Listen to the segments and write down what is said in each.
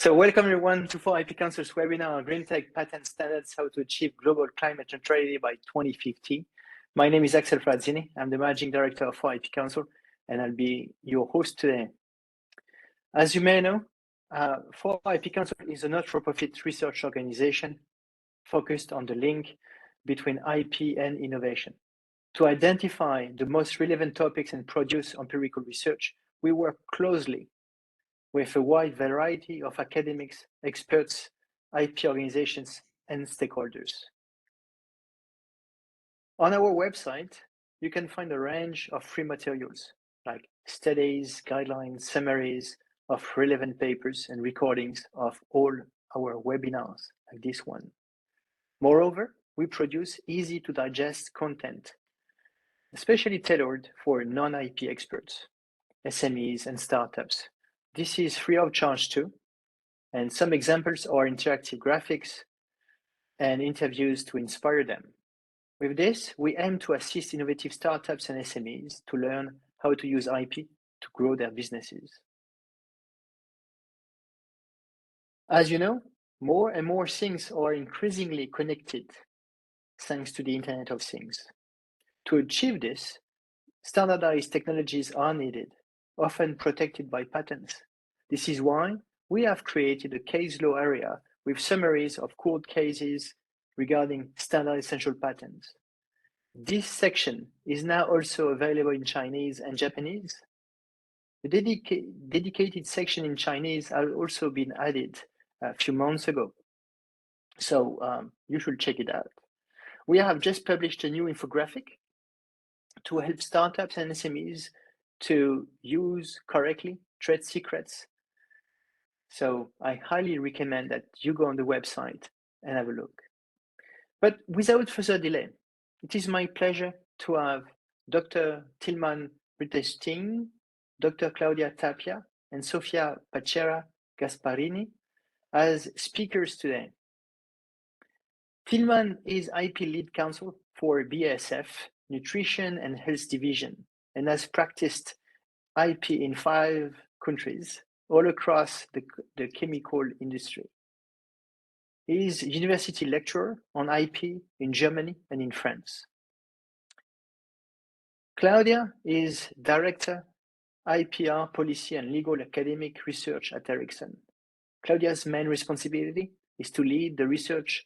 So welcome everyone to 4IP Council's webinar on Green Tech Patent Standards, how to achieve global climate neutrality by 2050. My name is Axel Frazzini. I'm the Managing Director of 4IP Council, and I'll be your host today. As you may know, 4IP Council is a not-for-profit research organization focused on the link between IP and innovation. To identify the most relevant topics and produce empirical research, we work closely with a wide variety of academics, experts, IP organizations, and stakeholders. On our website, you can find a range of free materials like studies, guidelines, summaries of relevant papers, and recordings of all our webinars, like this one. Moreover, we produce easy to digest content, especially tailored for non-IP experts, SMEs, and startups. This is free of charge too, and some examples are interactive graphics and interviews to inspire them. With this, we aim to assist innovative startups and SMEs to learn how to use IP to grow their businesses. As you know, more and more things are increasingly connected thanks to the Internet of Things. To achieve this, standardized technologies are needed, often protected by patents. This is why we have created a case law area with summaries of court cases regarding standard essential patents. This section is now also available in Chinese and Japanese. The dedicated section in Chinese has also been added a few months ago, so you should check it out. We have just published a new infographic to help startups and SMEs to use correctly trade secrets. So I highly recommend that you go on the website and have a look. But without further delay, it is my pleasure to have Dr. Tilman Breitenstein, Dr. Claudia Tapia, and Sofia Pachera Gasparini as speakers today. Tilman is IP lead counsel for BASF Nutrition and Health Division and has practiced IP in 5 countries all across the chemical industry. He is a university lecturer on IP in Germany and in France. Claudia is Director, IPR Policy and Legal Academic Research at Ericsson. Claudia's main responsibility is to lead the research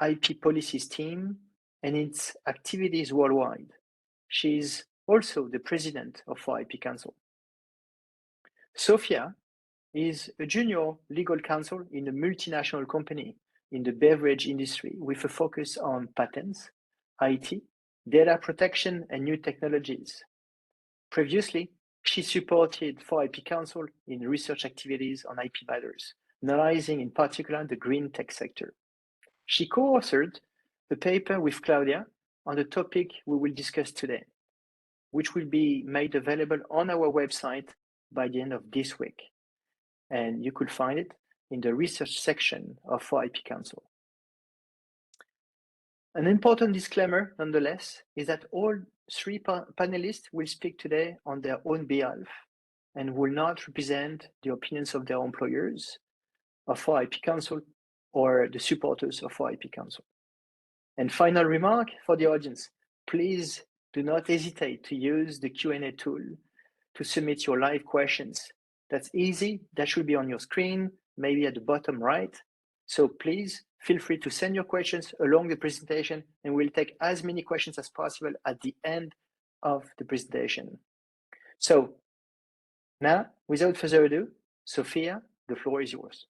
IP policies team and its activities worldwide. She is also the president of 4IP Council. Sofia is a junior legal counsel in a multinational company in the beverage industry with a focus on patents, IT, data protection, and new technologies. Previously, she supported 4IP Council in research activities on IP matters, analyzing in particular the green tech sector. She co-authored a paper with Claudia on the topic we will discuss today, which will be made available on our website by the end of this week. And you could find it in the research section of 4IP Council. An important disclaimer, nonetheless, is that all 3 panelists will speak today on their own behalf and will not represent the opinions of their employers, of 4IP Council, or the supporters of 4IP Council. And final remark for the audience, please do not hesitate to use the Q&A tool to submit your live questions. That's easy, that should be on your screen, maybe at the bottom right. So please feel free to send your questions along the presentation and we'll take as many questions as possible at the end of the presentation. So now, without further ado, Sofia, the floor is yours.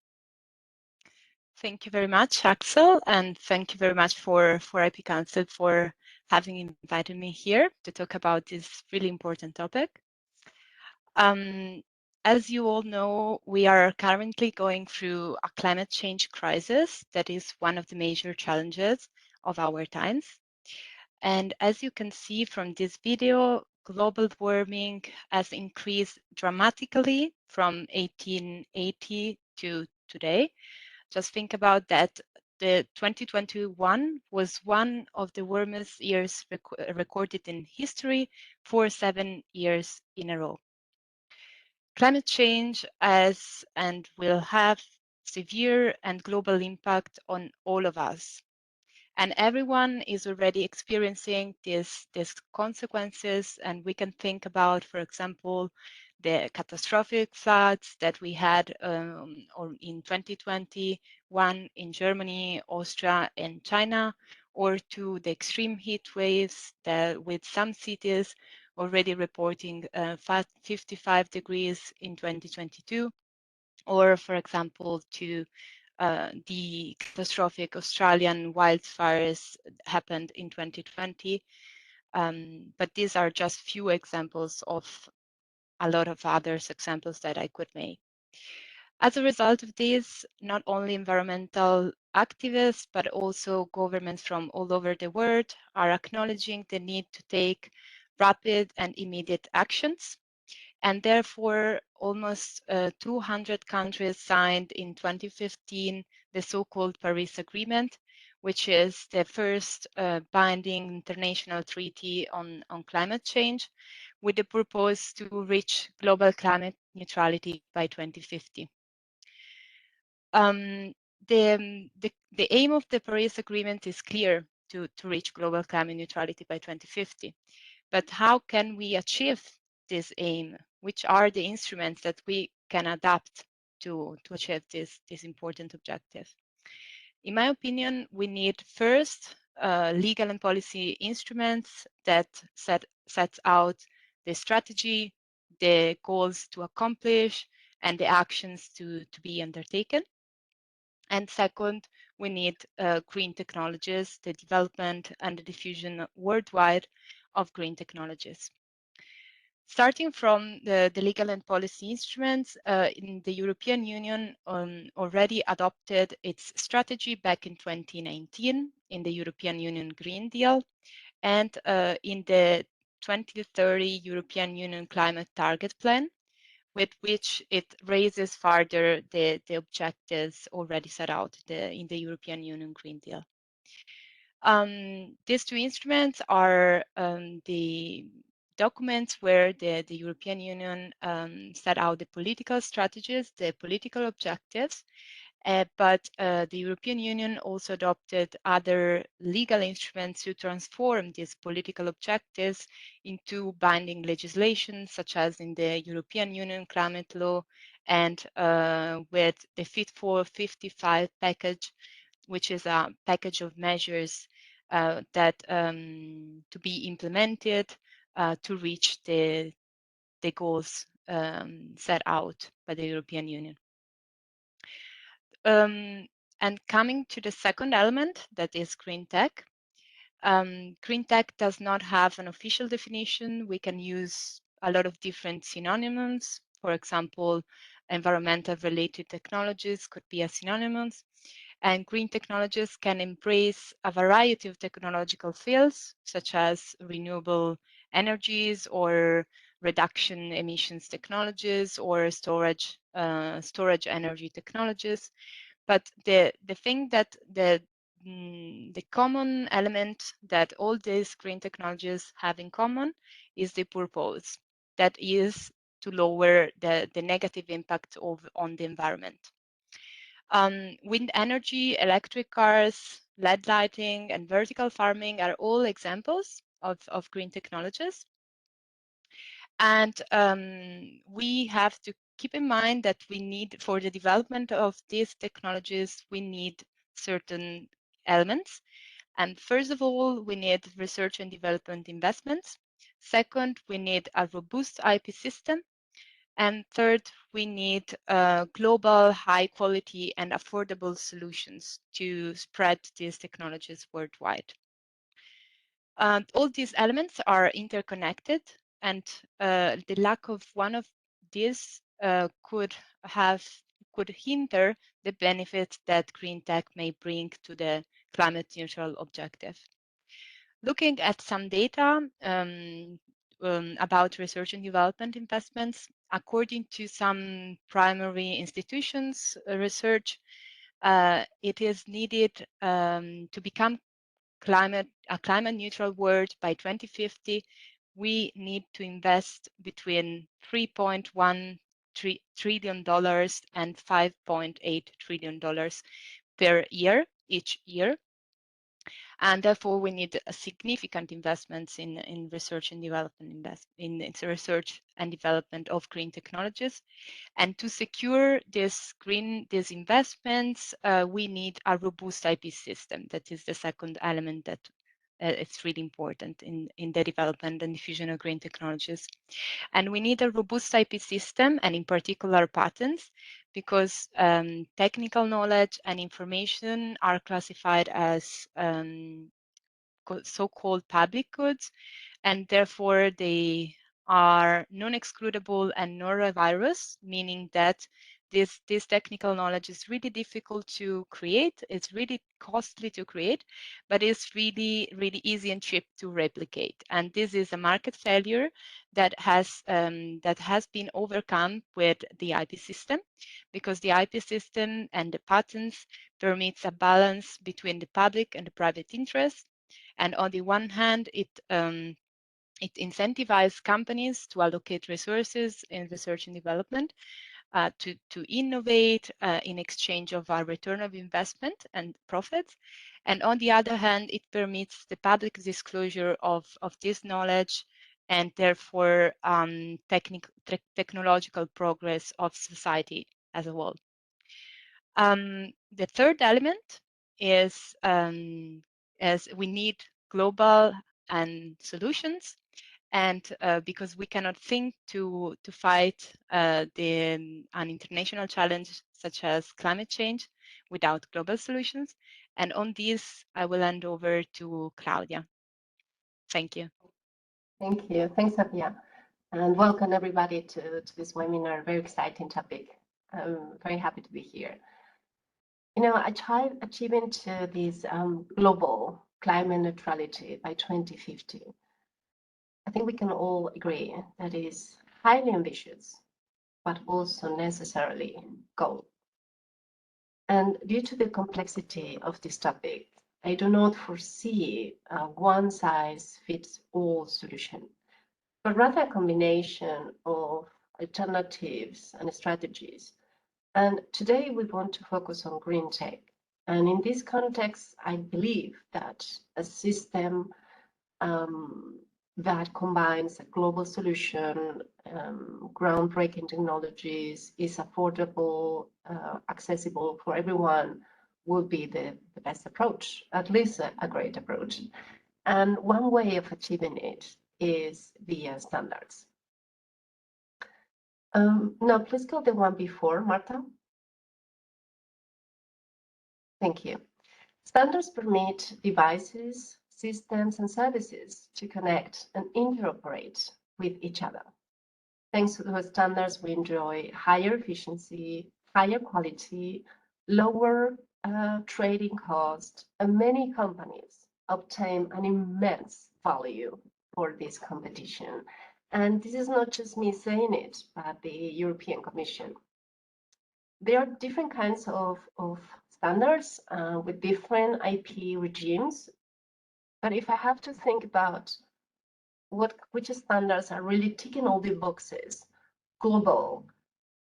Thank you very much, Axel, and thank you very much for 4IP Council for having invited me here to talk about this really important topic. As you all know, we are currently going through a climate change crisis that is one of the major challenges of our times. And as you can see from this video, global warming has increased dramatically from 1880 to today. Just think about that. The 2021 was one of the warmest years recorded in history for 7 years in a row. Climate change has and will have severe and global impact on all of us. And everyone is already experiencing these consequences. And we can think about, for example, the catastrophic floods that we had or in 2021 in Germany, Austria, and China, or to the extreme heat waves that with some cities already reporting 55 degrees in 2022, or for example, to the catastrophic Australian wildfires happened in 2020. But these are just few examples of a lot of others examples that I could make. As a result of this, not only environmental activists, but also governments from all over the world are acknowledging the need to take rapid and immediate actions. And therefore, almost 200 countries signed in 2015 the so-called Paris Agreement, which is the first binding international treaty on climate change, with the purpose to reach global climate neutrality by 2050. The aim of the Paris Agreement is clear, to reach global climate neutrality by 2050. But how can we achieve this aim? Which are the instruments that we can adapt to achieve this important objective? In my opinion, we need first legal and policy instruments that sets out the strategy, the goals to accomplish, and the actions to be undertaken. And second, we need green technologies, the development and the diffusion worldwide of green technologies. Starting from the legal and policy instruments, in the European Union already adopted its strategy back in 2019 in the European Union Green Deal, and in the 2030 European Union Climate Target Plan, with which it raises further the objectives already set out in the European Union Green Deal. These two instruments are the documents where the European Union set out the political strategies, the political objectives, but the European Union also adopted other legal instruments to transform these political objectives into binding legislation, such as in the European Union climate law and with the Fit for 55 package, which is a package of measures that to be implemented to reach the goals set out by the European Union. And coming to the second element, that is green tech. Green tech does not have an official definition. We can use a lot of different synonyms. For example, environmental related technologies could be a synonymous. And green technologies can embrace a variety of technological fields, such as renewable energies or reduction emissions technologies or storage energy technologies. But the thing that the common element that all these green technologies have in common is the purpose, that is to lower the negative impact on the environment. Wind energy, electric cars, LED lighting, and vertical farming are all examples of green technologies. And we have to keep in mind that we need, for the development of these technologies, we need certain elements. And first of all, we need research and development investments. Second, we need a robust IP system. And third, we need global, high quality and affordable solutions to spread these technologies worldwide. All these elements are interconnected, and the lack of one of these could hinder the benefits that green tech may bring to the climate neutral objective. Looking at some data about research and development investments, according to some primary institutions research, it is needed to become a climate neutral world by 2050. We need to invest between 3.1 trillion and $5.8 trillion per year, each year. And therefore, we need a significant investments in research and development, in research and development of green technologies. And to secure these investments, we need a robust IP system. That is the second element that it's really important in the development and diffusion of green technologies. And we need a robust IP system, and in particular patents, because technical knowledge and information are classified as so-called public goods, and therefore they are non-excludable and norovirus, meaning that this technical knowledge is really difficult to create. It's really costly to create, but it's really, really easy and cheap to replicate. And this is a market failure that has been overcome with the IP system, because the IP system and the patents permits a balance between the public and the private interest. And on the one hand, it incentivizes companies to allocate resources in research and development, to innovate in exchange of a return of investment and profits. And on the other hand, it permits the public disclosure of this knowledge, and therefore technological progress of society as a whole. The third element is as we need global and solutions, and because we cannot think to fight an international challenge such as climate change without global solutions. And on this, I will hand over to Claudia. Thank you. Thank you. Thanks, Sofia. And welcome everybody to this webinar, very exciting topic. I'm very happy to be here. You know, I tried achieving to this global climate neutrality by 2050. I think we can all agree that is highly ambitious, but also necessarily goal. And due to the complexity of this topic, I do not foresee a one-size-fits-all solution, but rather a combination of alternatives and strategies. And today we want to focus on green tech. And in this context, I believe that a system that combines a global solution, groundbreaking technologies, is affordable, accessible for everyone, will be the best approach, at least a great approach. And one way of achieving it is via standards. Now, please go the one before, Marta. Thank you. Standards permit devices, systems, and services to connect and interoperate with each other. Thanks to those standards, we enjoy higher efficiency, higher quality, lower trading cost, and many companies obtain an immense value for this competition. And this is not just me saying it, but the European Commission. There are different kinds of standards with different IP regimes. But if I have to think about which standards are really ticking all the boxes, global,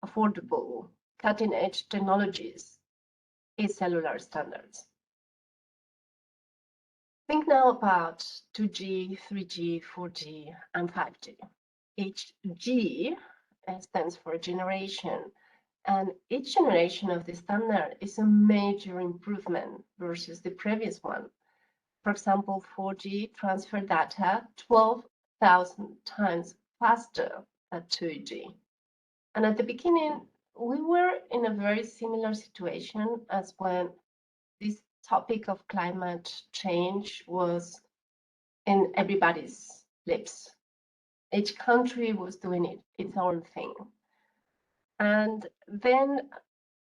affordable, cutting-edge technologies, is cellular standards. Think now about 2G, 3G, 4G, and 5G. Each G stands for generation, and each generation of the standard is a major improvement versus the previous one. For example, 4G transfer data 12,000 times faster than 2G. And at the beginning, we were in a very similar situation as when this topic of climate change was in everybody's lips. Each country was doing its own thing. And then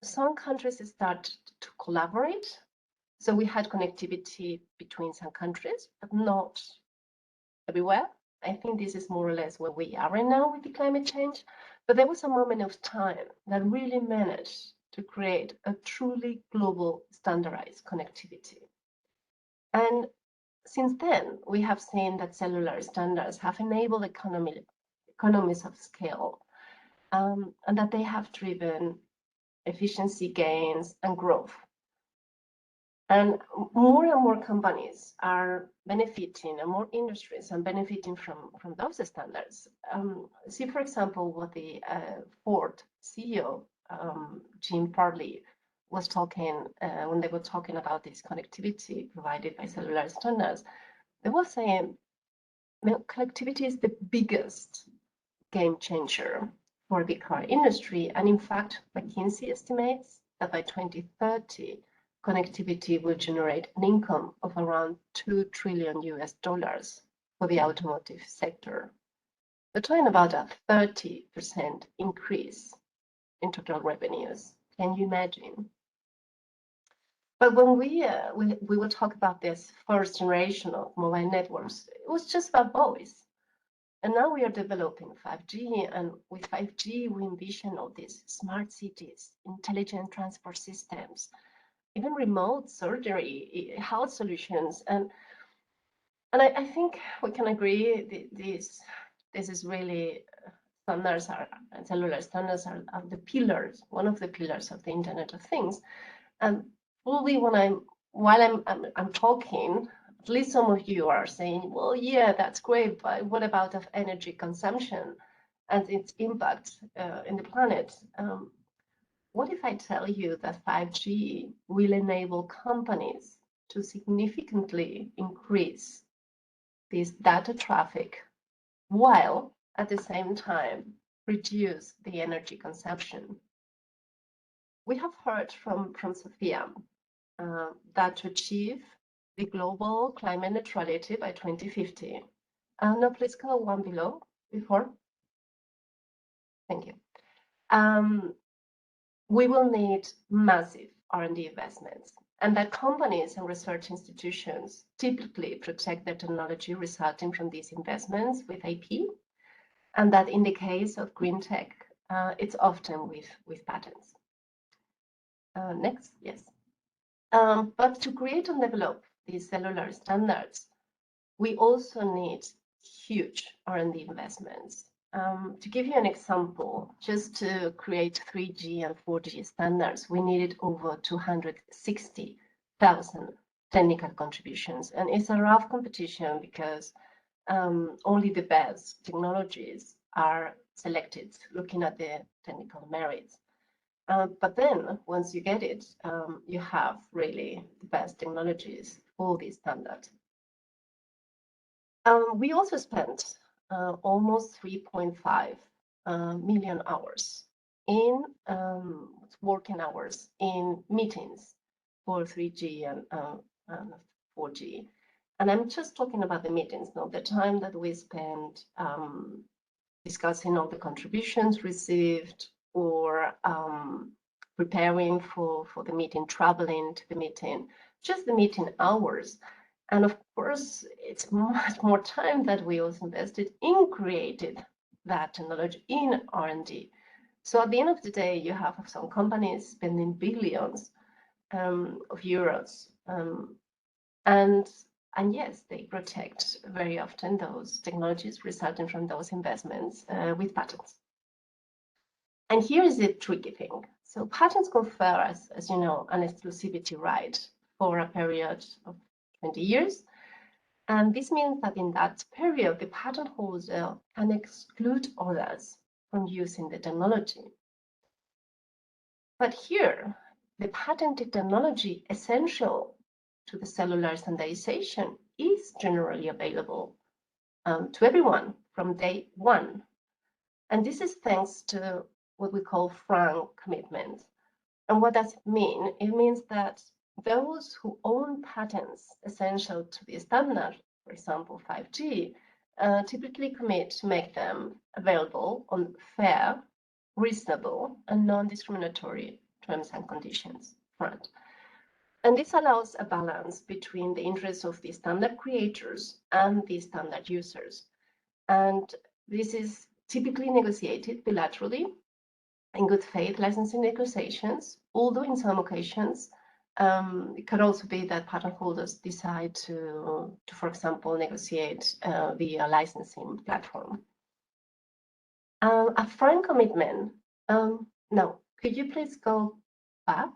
some countries started to collaborate. So we had connectivity between some countries, but not everywhere. I think this is more or less where we are right now with the climate change. But there was a moment of time that really managed to create a truly global standardized connectivity. And since then, we have seen that cellular standards have enabled economies of scale. and that they have driven efficiency gains and growth. And more companies are benefiting, and more industries are benefiting from those standards. See, for example, what the Ford CEO, Jim Farley, was talking when they were talking about this connectivity provided by cellular standards. They were saying, connectivity is the biggest game changer for the car industry. And in fact, McKinsey estimates that by 2030, connectivity will generate an income of around $2 trillion for the automotive sector. We're talking about a 30% increase in total revenues. Can you imagine? But when we will talk about this first generation of mobile networks, it was just about voice. And now we are developing 5G, and with 5G, we envision all these smart cities, intelligent transport systems, even remote surgery, health solutions. And I think we can agree this is really standards are, and cellular standards are the pillars, one of the pillars of the Internet of Things. And probably while I'm talking, at least some of you are saying, well, yeah, that's great, but what about of energy consumption and its impact in the planet? What if I tell you that 5G will enable companies to significantly increase this data traffic while at the same time reduce the energy consumption? We have heard from Sofia that to achieve the global climate neutrality by 2050. No, please go one below before. Thank you. We will need massive R&D investments, and that companies and research institutions typically protect their technology resulting from these investments with IP, and that in the case of green tech, it's often with patents. Next, yes. But to create and develop these cellular standards, we also need huge R&D investments. To give you an example, just to create 3G and 4G standards, we needed over 260,000 technical contributions. And it's a rough competition because only the best technologies are selected, looking at the technical merits. But then once you get it, you have really the best technologies for these standards. We also spent almost 3.5 million hours in working hours in meetings for 3G and 4G. And I'm just talking about the meetings, not the time that we spent discussing all the contributions received or preparing for the meeting, traveling to the meeting, just the meeting hours. And of course, it's much more time that we also invested in creating that technology in R&D. So at the end of the day, you have some companies spending billions of euros. And yes, they protect very often those technologies resulting from those investments with patents. And here is the tricky thing. So patents confer, as you know, an exclusivity right for a period of 20 years. And this means that in that period, the patent holder can exclude others from using the technology. But here, the patented technology essential to the cellular standardization is generally available to everyone from day one. And this is thanks to what we call frank commitment. And what does it mean? It means that those who own patents essential to the standard, for example, 5G, typically commit to make them available on fair, reasonable, and non-discriminatory terms and conditions front. And this allows a balance between the interests of the standard creators and the standard users. And this is typically negotiated bilaterally in good faith licensing negotiations, although in some occasions, it could also be that patent holders decide to for example, negotiate via licensing platform. A firm commitment. No, could you please go back?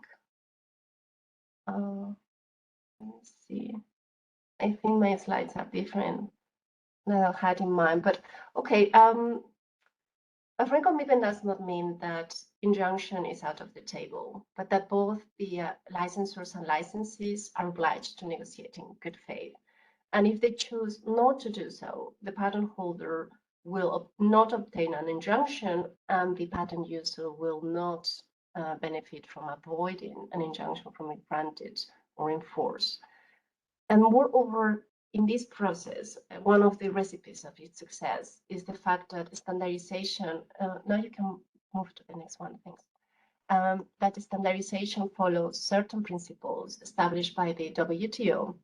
Let me see. I think my slides are different than I had in mind, but okay. A firm commitment does not mean that injunction is out of the table, but that both the licensors and licensees are obliged to negotiate in good faith. And if they choose not to do so, the patent holder will not obtain an injunction, and the patent user will not benefit from avoiding an injunction from being granted or enforced. And moreover, in this process, one of the recipes of its success is the fact that standardization, now you can move to the next one, thanks. That standardization follows certain principles established by the WTO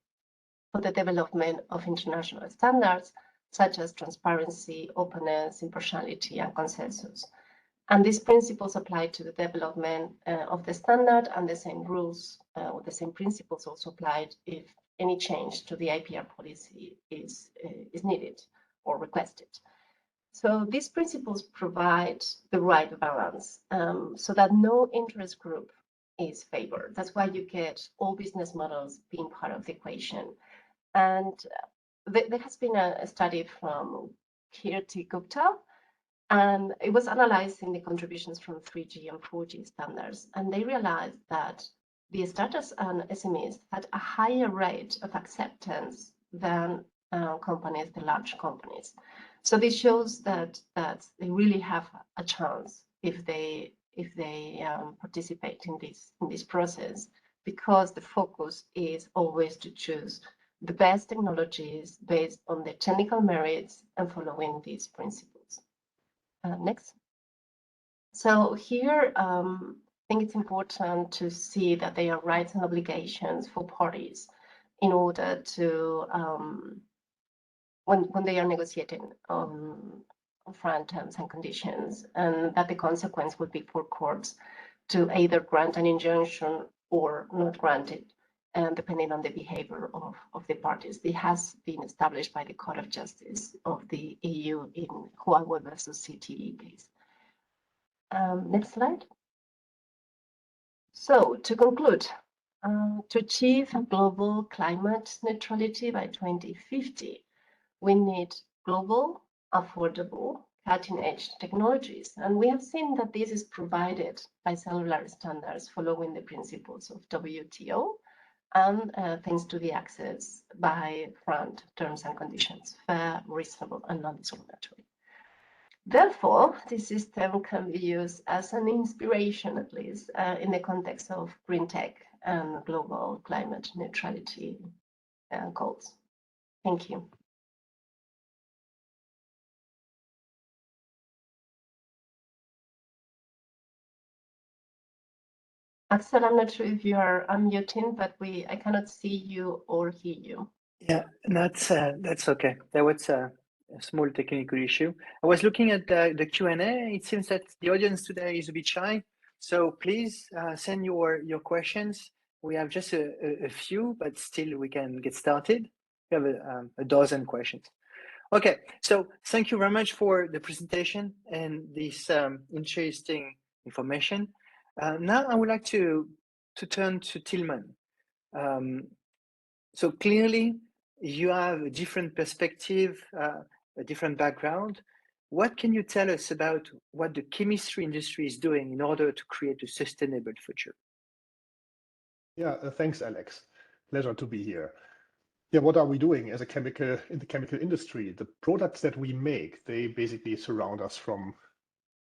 for the development of international standards, such as transparency, openness, impartiality, and consensus. And these principles apply to the development of the standard, and the same rules or the same principles also applied if any change to the IPR policy is needed or requested. So these principles provide the right balance so that no interest group is favored. That's why you get all business models being part of the equation. And there has been a study from Kirti Gupta, and it was analyzing the contributions from 3G and 4G standards. And they realized that the startups and SMEs had a higher rate of acceptance than companies, the large companies. So this shows that they really have a chance if they participate in this process, because the focus is always to choose the best technologies based on the technical merits and following these principles. Next. So here, I think it's important to see that there are rights and obligations for parties in order to, when they are negotiating on front terms and conditions, and that the consequence would be for courts to either grant an injunction or not grant it, depending on the behavior of the parties. This has been established by the Court of Justice of the EU in Huawei versus CTE case. Next slide. So to conclude, to achieve global climate neutrality by 2050, we need global, affordable, cutting-edge technologies. And we have seen that this is provided by cellular standards following the principles of WTO, and thanks to the access by front terms and conditions, fair, reasonable, and non-discriminatory. Therefore, this system can be used as an inspiration, at least, in the context of green tech and global climate neutrality goals. Thank you. Axel, I'm not sure if you are unmuting, but I cannot see you or hear you. Yeah, that's okay. There was a small technical issue. I was looking at the Q&A. It seems that the audience today is a bit shy, so please send your questions. We have just a few, but still we can get started. We have a dozen questions. Okay, so thank you very much for the presentation and this interesting information. Now I would like to turn to Tilman. So clearly you have a different perspective, a different background. What can you tell us about what the chemistry industry is doing in order to create a sustainable future? Yeah, thanks, Alex. Pleasure to be here. Yeah, what are we doing as in the chemical industry? The products that we make, they basically surround us from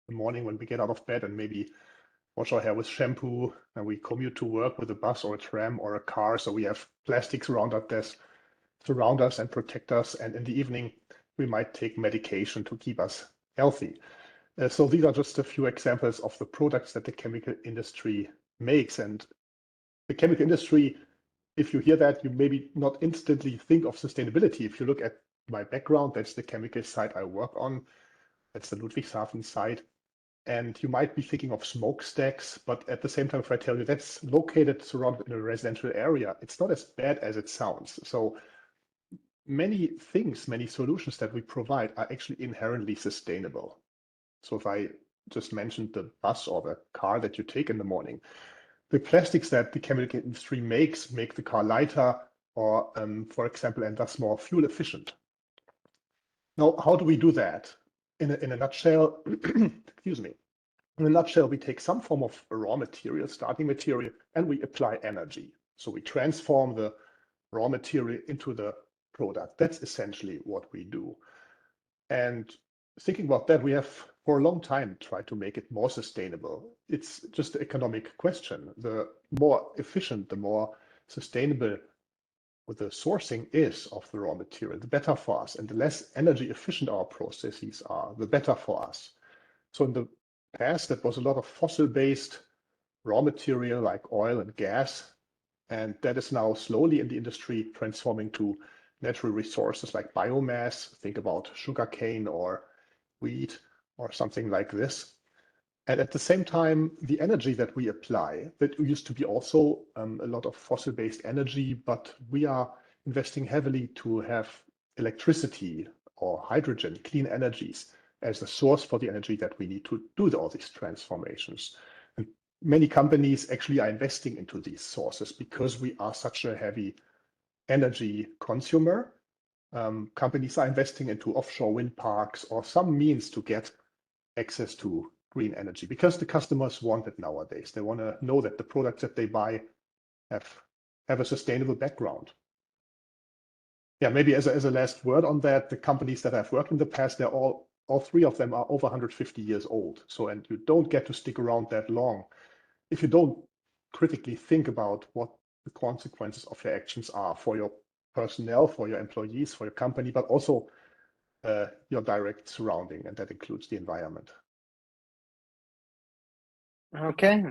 the morning when we get out of bed and maybe wash our hair with shampoo, and we commute to work with a bus or a tram or a car. So we have plastics around us, surround us and protect us. And in the evening, we might take medication to keep us healthy. So these are just a few examples of the products that the chemical industry makes. And the chemical industry, if you hear that, you maybe not instantly think of sustainability. If you look at my background, that's the chemical site I work on. That's the Ludwigshafen site. And you might be thinking of smokestacks, but at the same time, if I tell you that's located surrounded in a residential area, it's not as bad as it sounds. So many things, many solutions that we provide are actually inherently sustainable. So if I just mentioned the bus or the car that you take in the morning, the plastics that the chemical industry makes make the car lighter or, for example, and thus more fuel efficient. Now, how do we do that? In a nutshell, excuse me. In a nutshell, we take some form of raw material, starting material, and we apply energy. So we transform the raw material into the product. That's essentially what we do. And thinking about that, we have for a long time tried to make it more sustainable. It's just an economic question. The more efficient, the more sustainable the sourcing is of the raw material, the better for us. And the less energy efficient our processes are, the better for us. So in the past, that was a lot of fossil-based raw material like oil and gas. And that is now slowly in the industry transforming to natural resources like biomass. Think about sugarcane or wheat or something like this. And at the same time, the energy that we apply, that used to be also a lot of fossil-based energy, but we are investing heavily to have electricity or hydrogen, clean energies, as the source for the energy that we need to do all these transformations. And many companies actually are investing into these sources because we are such a heavy energy consumer. Companies are investing into offshore wind parks or some means to get access to green energy because the customers want it nowadays. They want to know that the products that they buy have a sustainable background. Yeah, maybe as a last word on that, the companies that I've worked in the past, they're all three of them are over 150 years old. So, and you don't get to stick around that long if you don't critically think about what the consequences of your actions are for your personnel, for your employees, for your company, but also your direct surrounding, and that includes the environment. Okay,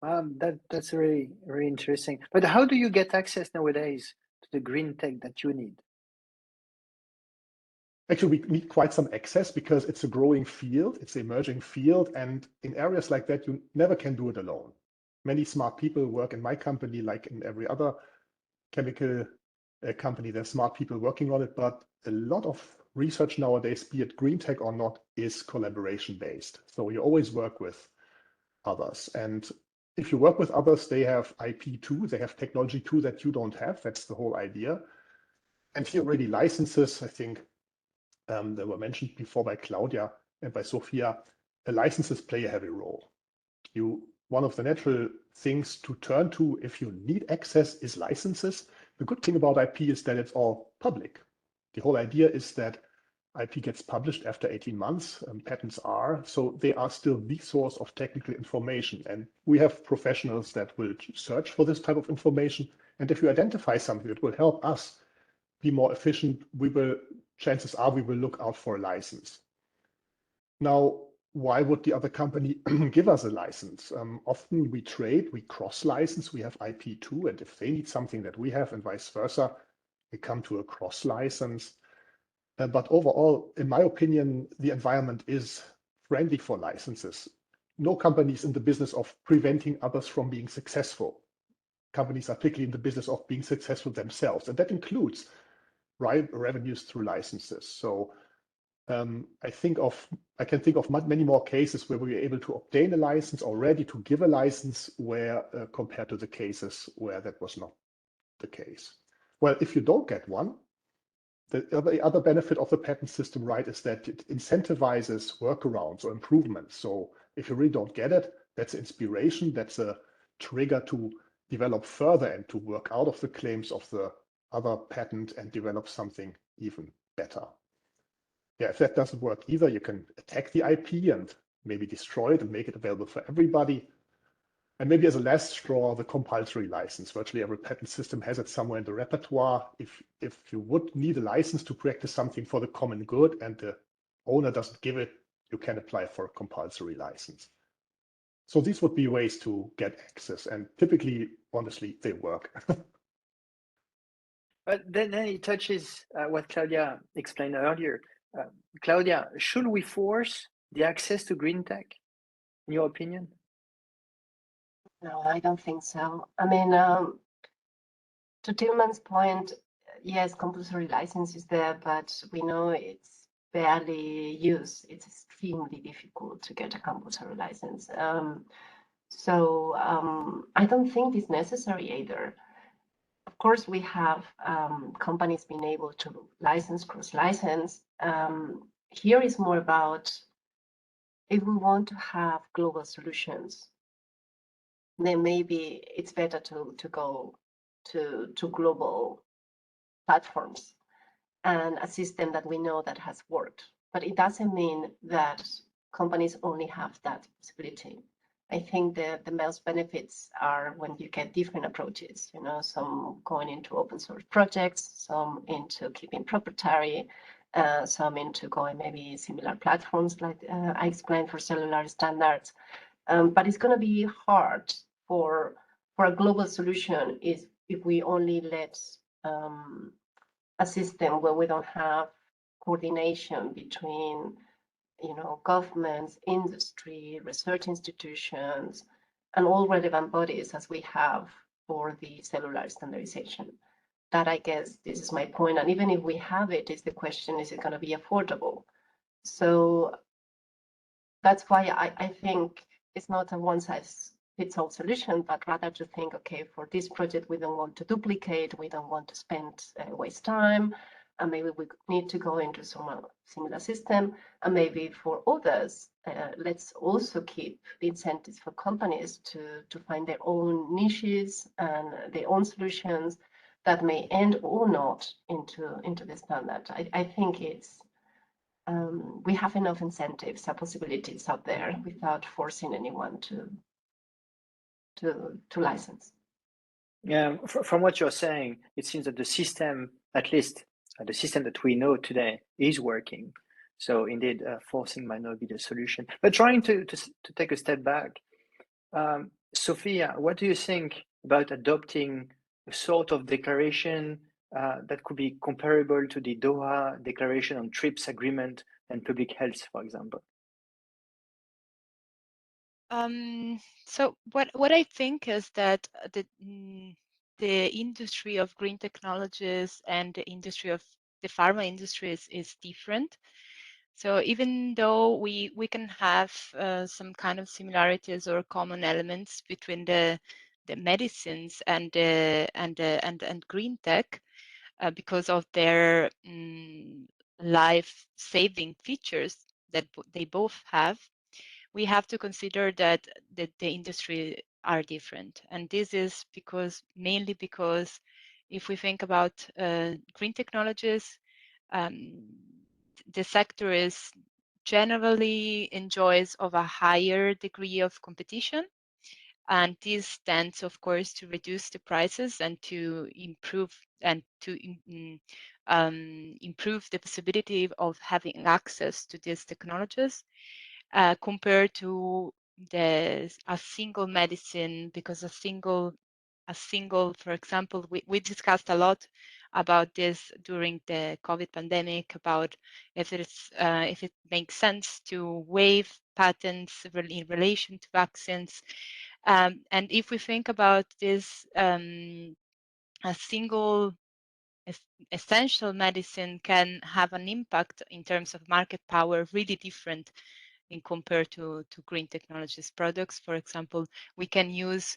that's really interesting. But how do you get access nowadays to the green tech that you need? Actually, we need quite some access because it's a growing field, it's an emerging field, and in areas like that, you never can do it alone. Many smart people work in my company, like in every other chemical company. There's smart people working on it, but a lot of research nowadays, be it green tech or not, is collaboration based. So you always work with others. And if you work with others, they have IP too, they have technology too that you don't have. That's the whole idea. And here already licenses, I think that were mentioned before by Claudia and by Sofia, licenses play a heavy role. One of the natural things to turn to if you need access is licenses. The good thing about IP is that it's all public. The whole idea is that IP gets published after 18 months, patents are, so they are still the source of technical information. And we have professionals that will search for this type of information. And if you identify something that will help us be more efficient, chances are we will look out for a license. Now, why would the other company give us a license? Often we trade, we cross-license, we have IP too, and if they need something that we have and vice versa, we come to a cross-license. But overall, in my opinion, the environment is friendly for licenses. No company is in the business of preventing others from being successful. Companies are particularly in the business of being successful themselves, and that includes revenues through licenses. So I can think of many more cases where we were able to obtain a license or ready to give a license where compared to the cases where that was not the case. Well, if you don't get one, the other benefit of the patent system, right, is that it incentivizes workarounds or improvements. So if you really don't get it, that's inspiration, that's a trigger to develop further and to work out of the claims of the other patent and develop something even better. Yeah, if that doesn't work either, you can attack the IP and maybe destroy it and make it available for everybody. And maybe as a last straw, the compulsory license. Virtually every patent system has it somewhere in the repertoire. If you would need a license to practice something for the common good and the owner doesn't give it, you can apply for a compulsory license. So these would be ways to get access, and typically, honestly, they work. But then it touches what Claudia explained earlier. Claudia, should we force the access to green tech, in your opinion? No, I don't think so. I mean, to Tilman's point, yes, compulsory license is there, but we know it's barely use, it's extremely difficult to get a compulsory license. So I don't think it's necessary either. Of course, we have companies being able to license, cross-license. Here is more about if we want to have global solutions, then maybe it's better to go to global platforms and a system that we know that has worked. But it doesn't mean that companies only have that possibility. I think the most benefits are when you get different approaches, you know, some going into open source projects, some into keeping proprietary, some into going maybe similar platforms like I explained for cellular standards. But it's going to be hard for a global solution is if we only let a system where we don't have coordination between, you know, governments, industry, research institutions, and all relevant bodies as we have for the cellular standardization. That, I guess, this is my point. And even if we have it, is the question, is it going to be affordable? So that's why I think it's not a one-size-fits-all solution, but rather to think, okay, for this project, we don't want to duplicate, we don't want to spend, waste time, and maybe we need to go into some similar system. And maybe for others, let's also keep the incentives for companies to find their own niches and their own solutions that may end or not into the standard. I think it's we have enough incentives and possibilities out there without forcing anyone to license. Yeah, from what you're saying, it seems that the system, at least the system that we know today, is working. So indeed, forcing might not be the solution. But trying to take a step back, Sofia, what do you think about adopting a sort of declaration that could be comparable to the Doha Declaration on TRIPS Agreement and public health, for example? So what I think is that the industry of green technologies and the industry of the pharma industry is different. So even though we can have some kind of similarities or common elements between the medicines and green tech because of their life-saving features that they both have, we have to consider that the industry are different. And this is mainly because if we think about green technologies, the sector is generally enjoys of a higher degree of competition. And this tends, of course, to reduce the prices and to improve improve the possibility of having access to these technologies compared to a single medicine, because a single, for example, we discussed a lot about this during the COVID pandemic, about if it makes sense to waive patents in relation to vaccines. And if we think about this, a single essential medicine can have an impact in terms of market power really different in compared to green technologies products. For example, we can use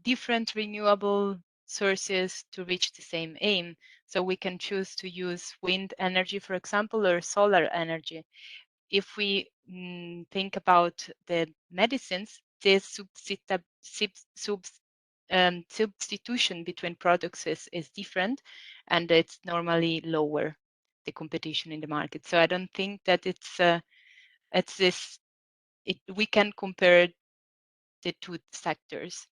different renewable sources to reach the same aim. So we can choose to use wind energy, for example, or solar energy. If we think about the medicines, this substitution between products is different, and it's normally lower, the competition in the market. So I don't think that we can compare the two sectors.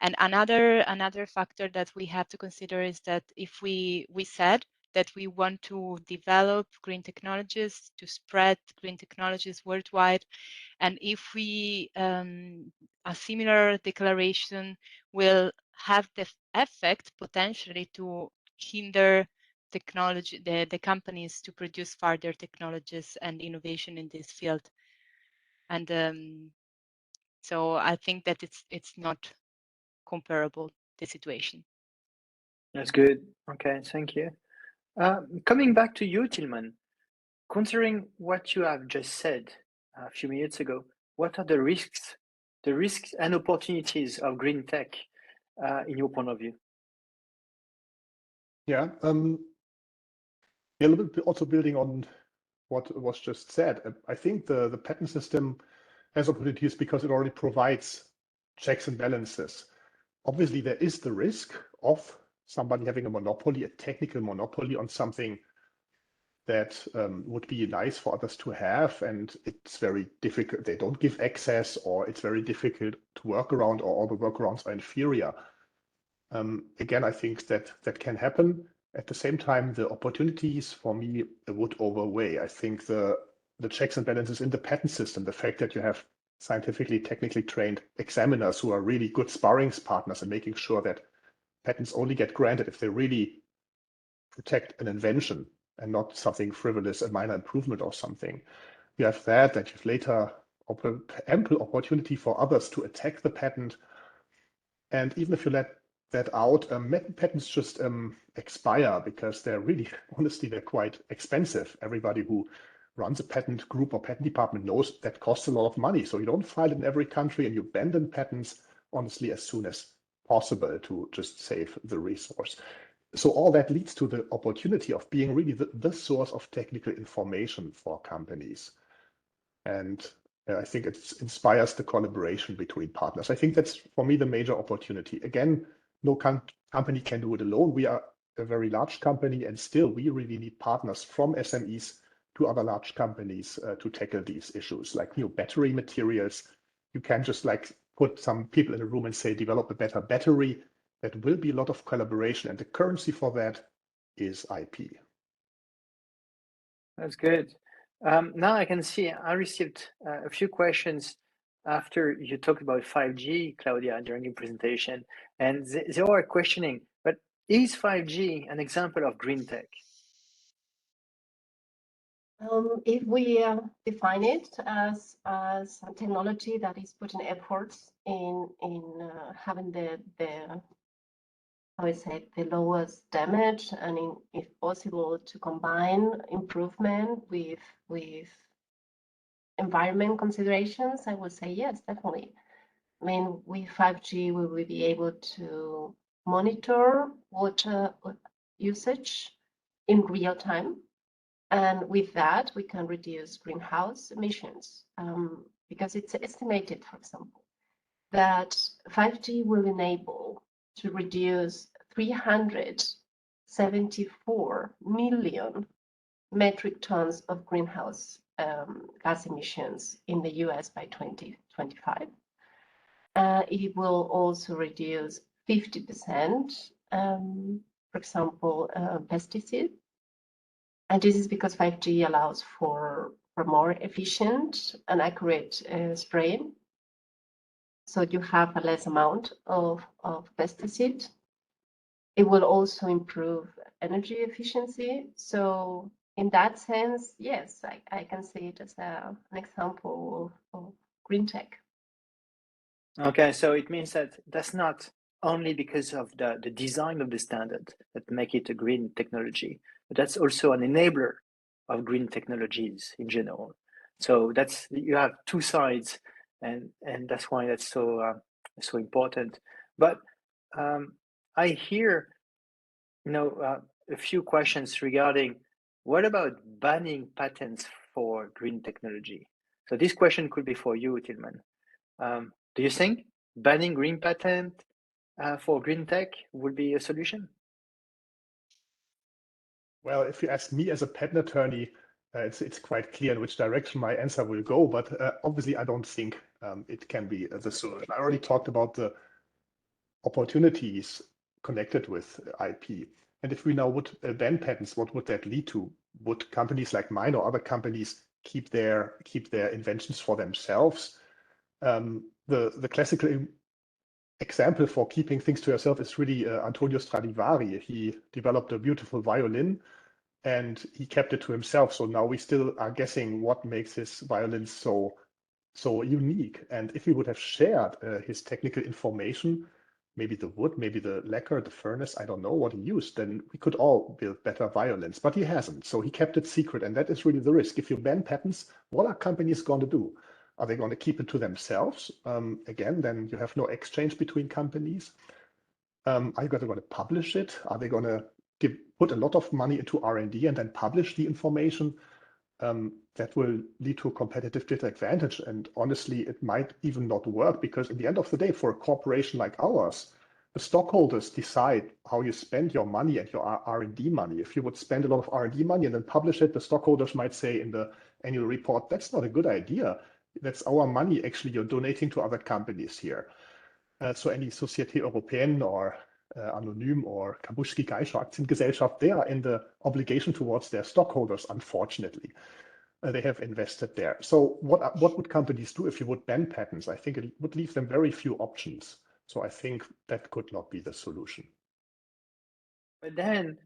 And another factor that we have to consider is that if we said that we want to develop green technologies, to spread green technologies worldwide, and if we a similar declaration will have the effect potentially to hinder technology, the companies to produce further technologies and innovation in this field. And so I think that it's not comparable, the situation. That's good. Okay, thank you. Coming back to you, Tilman, Considering what you have just said a few minutes ago, what are the risks and opportunities of green tech in your point of view? Yeah, a little bit also building on what was just said. I think the patent system has opportunities because it already provides checks and balances. Obviously, there is the risk of somebody having a monopoly, a technical monopoly on something that would be nice for others to have, and it's very difficult. They don't give access, or it's very difficult to work around, or all the workarounds are inferior. Again, I think that can happen. At the same time, the opportunities for me would overweigh. I think the checks and balances in the patent system, the fact that you have scientifically, technically trained examiners who are really good sparring partners and making sure that patents only get granted if they really protect an invention and not something frivolous, a minor improvement or something. You have that you've later ample opportunity for others to attack the patent. And even if you let that out, patents just expire because they're really, honestly, they're quite expensive. Everybody who runs a patent group or patent department knows that costs a lot of money. So you don't file in every country, and you abandon patents, honestly, as soon as possible to just save the resource. So all that leads to the opportunity of being really the source of technical information for companies. And I think it inspires the collaboration between partners. I think that's, for me, the major opportunity. Again, no company can do it alone. We are a very large company, and still we really need partners from SMEs to other large companies to tackle these issues, like new battery materials. You can't just like put some people in a room and say, develop a better battery. That will be a lot of collaboration, and the currency for that is IP. That's good. Now I can see I received a few questions after you talked about 5G, Claudia, during your presentation, and they are questioning, but is 5G an example of green tech? If we define it as a technology that is putting efforts in having the how I say, the lowest damage, and if possible to combine improvement with environment considerations, I would say yes, definitely. I mean, with 5G, we will be able to monitor water usage in real time. And with that, we can reduce greenhouse emissions because it's estimated, for example, that 5G will enable to reduce 374 million metric tons of greenhouse gas emissions in the US by 2025. It will also reduce 50%, for example, pesticide. And this is because 5G allows for more efficient and accurate spraying. So you have a less amount of pesticide. It will also improve energy efficiency. So in that sense, yes, I can see it as an example of green tech. Okay, so it means that that's not only because of the design of the standard that make it a green technology, but that's also an enabler of green technologies in general. So that's, you have two sides, and that's why that's so so important. But I hear, a few questions regarding what about banning patents for green technology? So this question could be for you, Tilman. Do you think banning green patent for green tech would be a solution? Well, if you ask me as a patent attorney, it's quite clear in which direction my answer will go, but obviously I don't think it can be the solution. I already talked about the opportunities connected with IP. And if we now would ban patents, what would that lead to? Would companies like mine or other companies keep their inventions for themselves? The classical example for keeping things to yourself is really Antonio Stradivari. He developed a beautiful violin and he kept it to himself. So now we still are guessing what makes his violin so unique. And if we would have shared his technical information, maybe the wood, maybe the lacquer, the furnace, I don't know what he used, then we could all build better violins, but he hasn't. So he kept it secret. And that is really the risk. If you ban patents, what are companies going to do? Are they going to keep it to themselves? Again, then you have no exchange between companies. Are you going to publish it? Are they going to put a lot of money into R&D and then publish the information? That will lead to a competitive disadvantage. And honestly, it might even not work, because in the end of the day, for a corporation like ours, the stockholders decide how you spend your money and your R&D money. If you would spend a lot of R&D money and then publish it, the stockholders might say in the annual report, that's not a good idea. That's our money, actually, you're donating to other companies here. So any Société Européenne or Anonym or Kabushki Gaisha Aktiengesellschaft, they are in the obligation towards their stockholders, unfortunately. They have invested there. So what would companies do if you would ban patents? I think it would leave them very few options. So I think that could not be the solution. But then,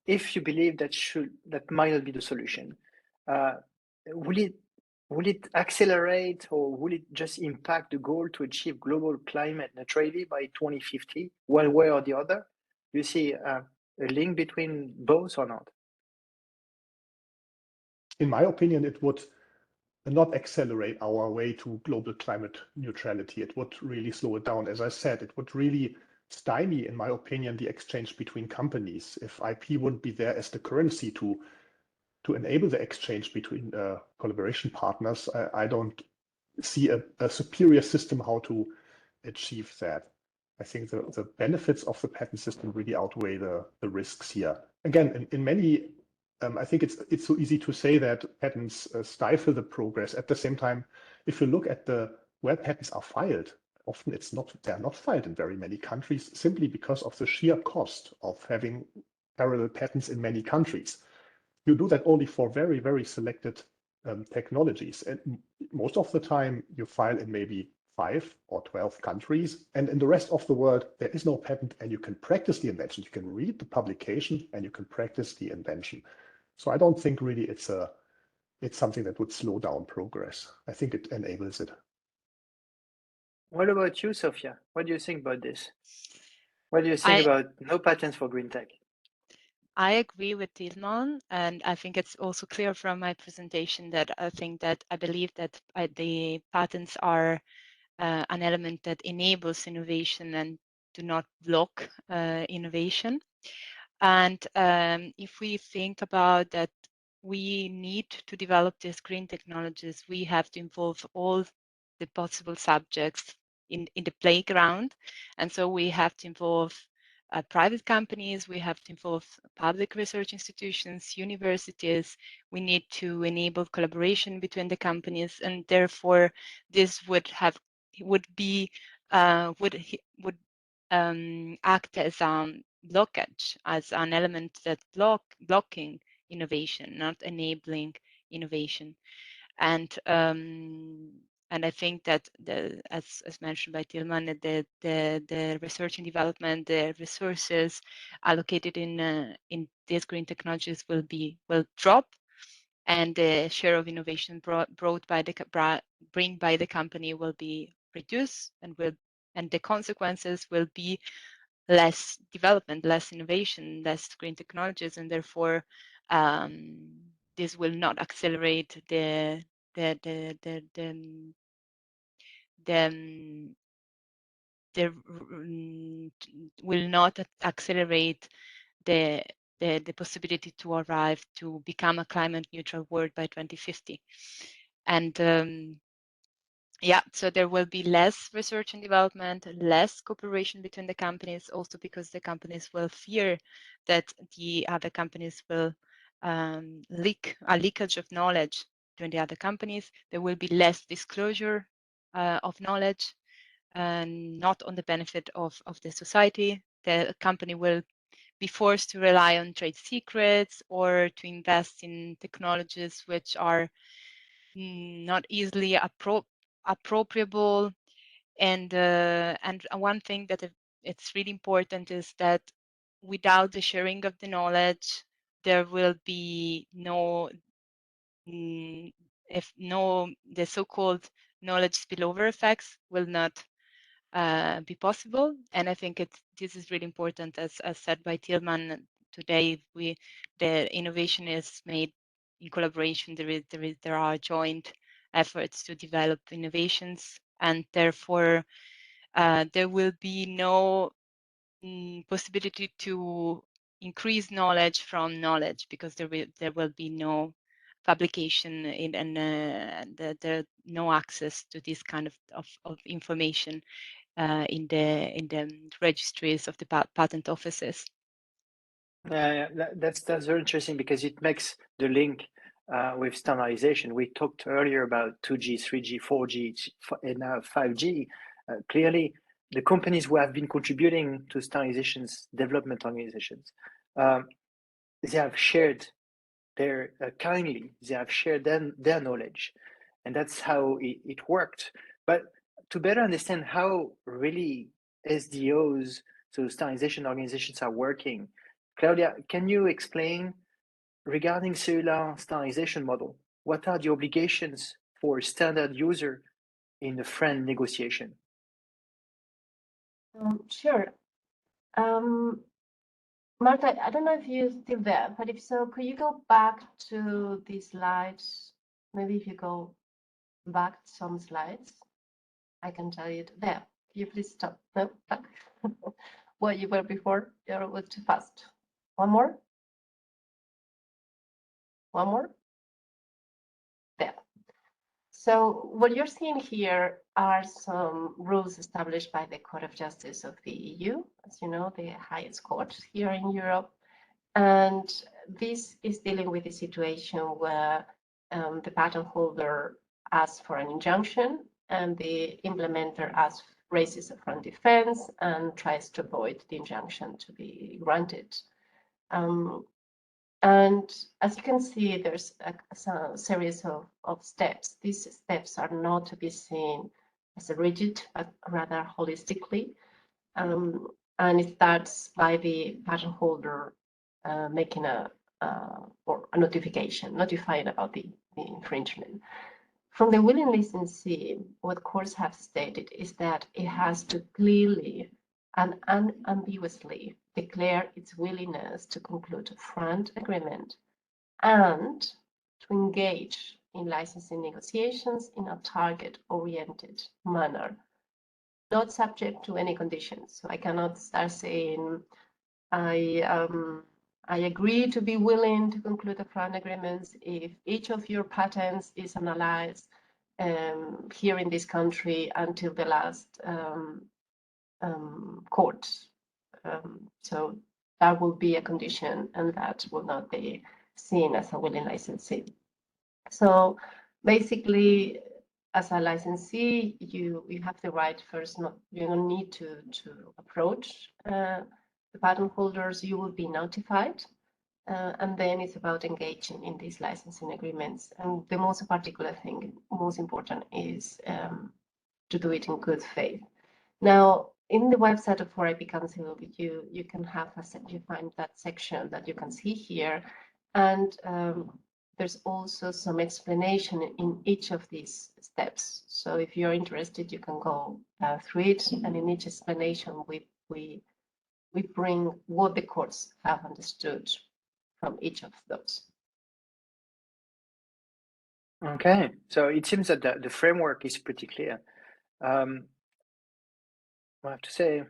if you believe that might not be the solution, will it accelerate, or will it just impact the goal to achieve global climate neutrality by 2050, one way or the other? Do you see a link between both or not? In my opinion, it would not accelerate our way to global climate neutrality. It would really slow it down. As I said, it would really stymie, in my opinion, the exchange between companies. If IP wouldn't be there as the currency to enable the exchange between collaboration partners, I don't see a superior system how to achieve that. I think the benefits of the patent system really outweigh the risks here. Again, in many, I think it's so easy to say that patents stifle the progress. At the same time, if you look at where patents are filed, often they're not filed in very many countries, simply because of the sheer cost of having parallel patents in many countries. You do that only for very, very selected technologies. And most of the time you file in maybe 5 or 12 countries. And in the rest of the world, there is no patent, and you can practice the invention. You can read the publication and you can practice the invention. So I don't think really it's something that would slow down progress. I think it enables it. What about you, Sofia? What do you think about this? What do you think about no patents for green tech? I agree with Tilman, and I think it's also clear from my presentation that I believe that the patents are an element that enables innovation and do not block innovation. And if we think about that, we need to develop these green technologies, we have to involve all the possible subjects in the playground. And so we have to involve private companies, we have to involve public research institutions, universities. We need to enable collaboration between the companies, and therefore this would act as a blockage, as an element that blocking innovation, not enabling innovation. And I think that as mentioned by Tilman, the research and development, the resources allocated in these green technologies will drop, and the share of innovation bring by the company will be reduced, and the consequences will be less development, less innovation, less green technologies, and therefore this will not accelerate will not accelerate the possibility to arrive to become a climate neutral world by 2050. And yeah, so there will be less research and development, less cooperation between the companies, also because the companies will fear that the other companies will leakage of knowledge to the other companies. There will be less disclosure of knowledge, and not on the benefit of the society. The company will be forced to rely on trade secrets or to invest in technologies which are not easily appropriable. And one thing that it's really important is that without the sharing of the knowledge, there will be the so-called knowledge spillover effects will not be possible. And I think this is really important, as said by Tilman. Today, the innovation is made in collaboration. There are joint efforts to develop innovations, and therefore there will be no possibility to increase knowledge from knowledge, because there will be no publication and there no access to this kind of information in the registries of the patent offices. That's very interesting, because it makes the link with standardization. We talked earlier about 2G, 3G, 4G, and now 5G. Clearly, the companies who have been contributing to standardization's development organizations, they have shared their kindly, they have shared their knowledge, and that's how it worked. But to better understand how really SDOs, so standardization organizations, are working, Claudia, can you explain regarding cellular standardization model, what are the obligations for standard user in the FRAND negotiation? Sure. Marta, I don't know if you're still there, but if so, could you go back to the slides? Maybe if you go back some slides, I can tell you there. Can you please stop? No, back. Where you were before, you was too fast. One more. One more. There. So what you're seeing here are some rules established by the Court of Justice of the EU, as you know, the highest court here in Europe. And this is dealing with a situation where the patent holder asks for an injunction and the implementer raises a front defense and tries to avoid the injunction to be granted. And as you can see, there's a series of steps. These steps are not to be seen as a rigid, but rather holistically. And it starts by the patent holder making or a notification, notifying about the infringement. From the willing licensee, what courts have stated is that it has to clearly and unambiguously declare its willingness to conclude a FRAND agreement and to engage in licensing negotiations in a target-oriented manner, not subject to any conditions. So I cannot start saying, I agree to be willing to conclude the FRAND agreements if each of your patents is analyzed here in this country until the last court. So that will be a condition, and that will not be seen as a willing licensee. So basically, as a licensee, you have the right first. You don't need to approach the patent holders. You will be notified, and then it's about engaging in these licensing agreements. And the most particular thing, most important, is to do it in good faith. Now, in the website of 4IP Council, you can have you find that section that you can see here, and there's also some explanation in each of these steps. So if you're interested, you can go through it, and in each explanation, we bring what the courts have understood from each of those. Okay, so it seems that the framework is pretty clear. I have to say,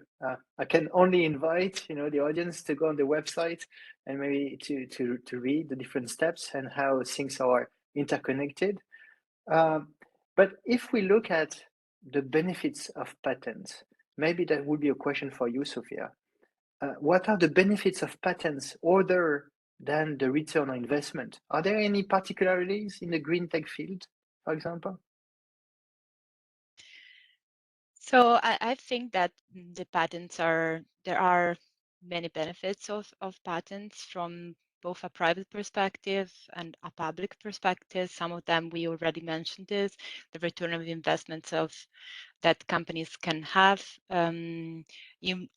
I can only invite the audience to go on the website and maybe to read the different steps and how things are interconnected. But if we look at the benefits of patents, maybe that would be a question for you, Sofia. What are the benefits of patents other than the return on investment? Are there any particularities in the green tech field, for example? So I think that the patents there are many benefits of patents from both a private perspective and a public perspective. Some of them we already mentioned is the return of investments that companies can have in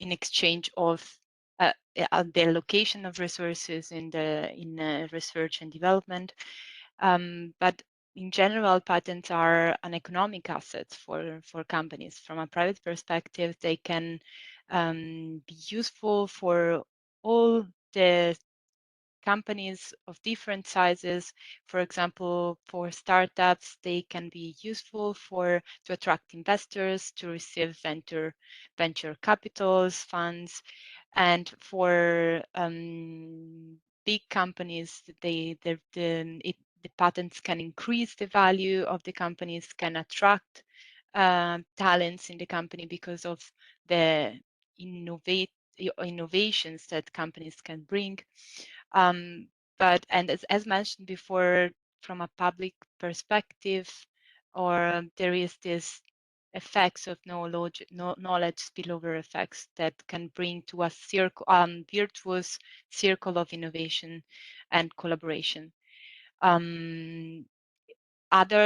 exchange of the allocation of resources in research and development. But in general, patents are an economic asset for companies. From a private perspective, they can be useful for all the companies of different sizes. For example, for startups, they can be useful to attract investors, to receive venture capitals, funds, and for big companies, the patents can increase the value of the companies, can attract talents in the company because of the innovations that companies can bring. But as mentioned before, from a public perspective, or there is this effects of knowledge spillover effects that can bring to a virtuous circle of innovation and collaboration. Other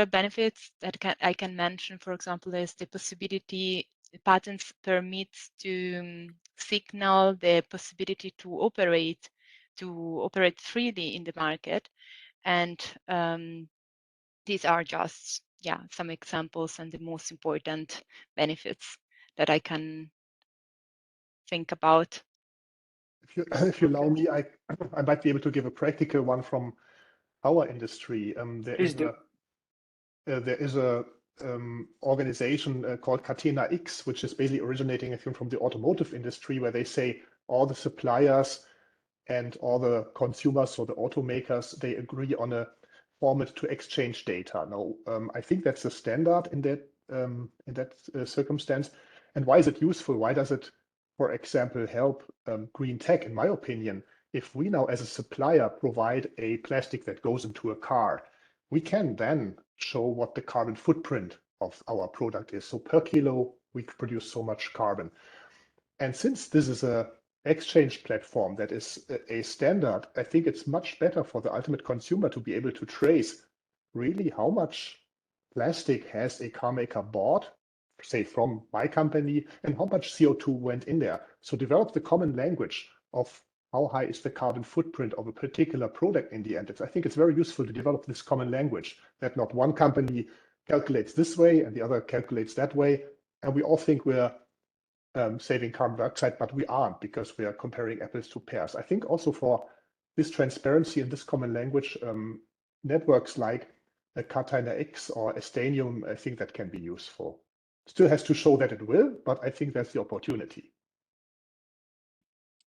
benefits that I can mention, for example, is the possibility patents permits to signal the possibility to operate freely in the market, and these are just some examples and the most important benefits that I can think about. If you allow me, I might be able to give a practical one from our industry. There is a organization called Catena X, which is basically originating, I think, from the automotive industry, where they say all the suppliers and all the consumers, so the automakers, they agree on a format to exchange data. Now, I think that's a standard in that circumstance. And why is it useful? Why does it, for example, help green tech? In my opinion, if we now, as a supplier, provide a plastic that goes into a car, we can then show what the carbon footprint of our product is. So per kilo, we produce so much carbon. And since this is a exchange platform that is a standard, I think it's much better for the ultimate consumer to be able to trace really how much plastic has a car maker bought, say from my company, and how much CO2 went in there. So develop the common language of how high is the carbon footprint of a particular product in the end. I think it's very useful to develop this common language, that not one company calculates this way and the other calculates that way. And we all think we're saving carbon dioxide, but we aren't, because we are comparing apples to pears. I think also for this transparency and this common language, networks like Catena X or Estanium, I think that can be useful. Still has to show that it will, but I think that's the opportunity.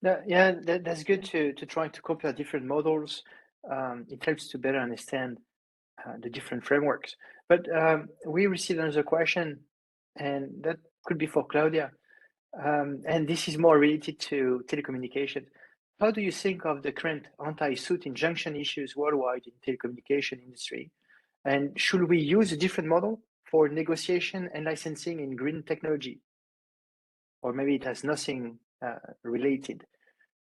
Yeah, that's good to try to compare different models. It helps to better understand the different frameworks. But we received another question, and that could be for Claudia. And this is more related to telecommunication. How do you think of the current anti-suit injunction issues worldwide in telecommunication industry? And should we use a different model for negotiation and licensing in green technology? Or maybe it has nothing related.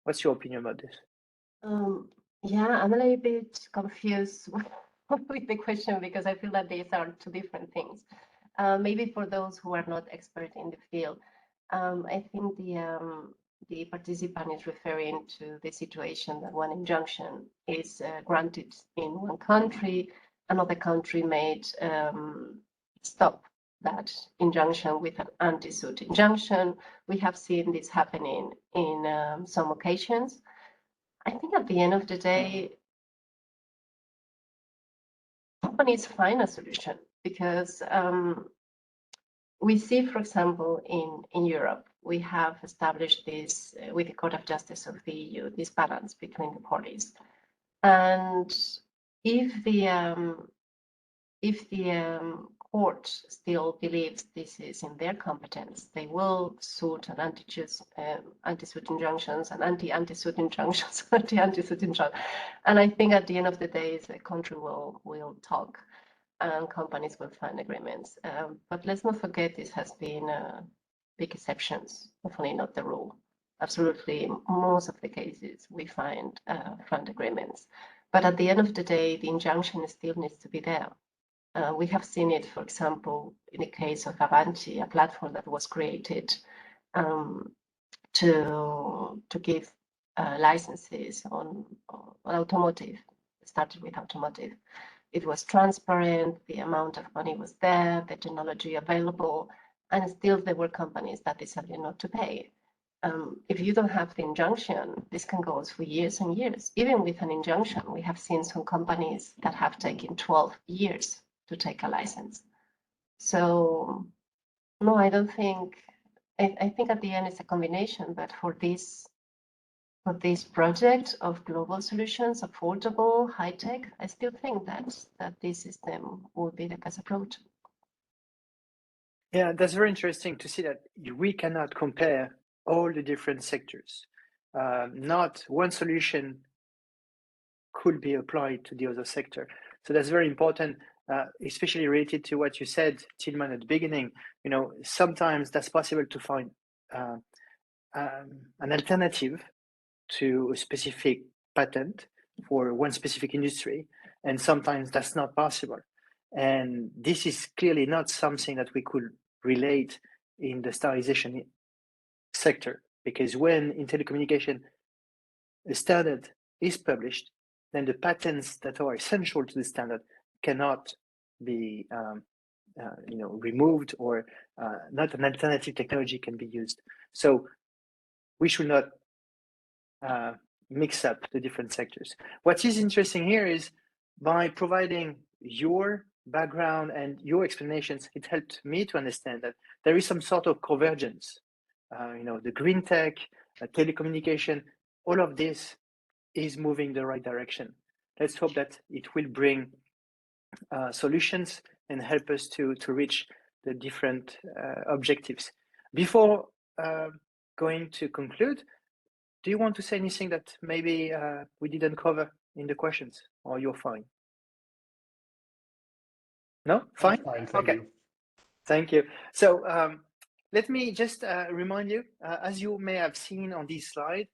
What's your opinion about this? Yeah, I'm a little bit confused with the question, because I feel that these are two different things. Maybe for those who are not expert in the field, I think the participant is referring to the situation that one injunction is granted in one country, another country made stop that injunction with an anti-suit injunction. We have seen this happening in some occasions. I think at the end of the day, companies find a solution, because we see, for example, in Europe, we have established this with the Court of Justice of the EU, this balance between the parties. And if the court still believes this is in their competence, they will suit an anti-suit injunctions and anti-suit injunctions, anti-suit injunctions. And I think at the end of the day, the country will talk, and companies will find agreements. But let's not forget, this has been big exceptions, definitely not the rule. Absolutely, most of the cases we find agreements. But at the end of the day, the injunction still needs to be there. We have seen it, for example, in the case of Avanti, a platform that was created to give licenses on automotive. It started with automotive. it was transparent, the amount of money was there, the technology available, and still there were companies that decided not to pay. If you don't have the injunction, this can go for years and years. Even with an injunction, we have seen some companies that have taken 12 years to take a license. So no, I don't think, I think at the end it's a combination, but for this project of global solutions, affordable, high tech, I still think that this system would be the best approach. Yeah, that's very interesting to see that we cannot compare all the different sectors. Not one solution could be applied to the other sector. So that's very important, especially related to what you said, Tilman, at the beginning. You know, sometimes that's possible to find an alternative to a specific patent for one specific industry, and sometimes that's not possible. And this is clearly not something that we could relate in the standardization sector, because when in telecommunication a standard is published, then the patents that are essential to the standard cannot be removed, or not an alternative technology can be used. So we should not mix up the different sectors. What is interesting here is by providing your background and your explanations, it helped me to understand that there is some sort of convergence. The green tech, telecommunication, all of this is moving the right direction. Let's hope that it will bring solutions and help us to reach the different objectives. Before going to conclude, do you want to say anything that maybe we didn't cover in the questions, or you're fine? No? Fine? Fine, thank you. Thank you. So let me just remind you, as you may have seen on this slide,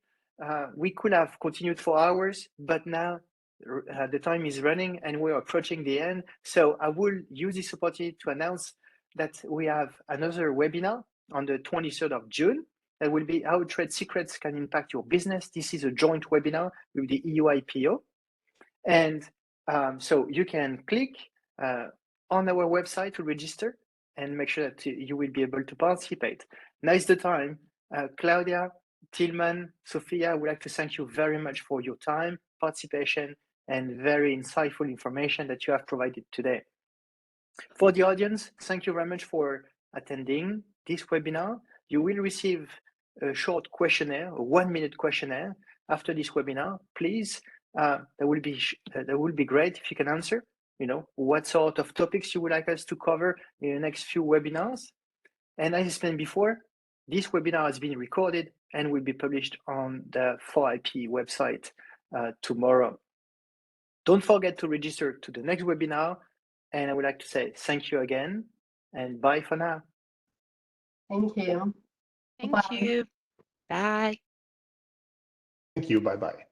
we could have continued for hours, but now the time is running and we're approaching the end. So I will use this opportunity to announce that we have another webinar on the 23rd of June. That will be how trade secrets can impact your business. This is a joint webinar with the EU IPO. And so you can click on our website to register and make sure that you will be able to participate. Now is the time. Claudia, Tilman, Sofia, I would like to thank you very much for your time, participation, and very insightful information that you have provided today. For the audience, thank you very much for attending this webinar. You will receive a short questionnaire, a 1-minute questionnaire after this webinar. Please, that will be great if you can answer, what sort of topics you would like us to cover in the next few webinars. And as I explained before, this webinar has been recorded and will be published on the 4IP website tomorrow. Don't forget to register to the next webinar. And I would like to say thank you again and bye for now. Thank you. Thank you. Bye. Thank you, bye-bye.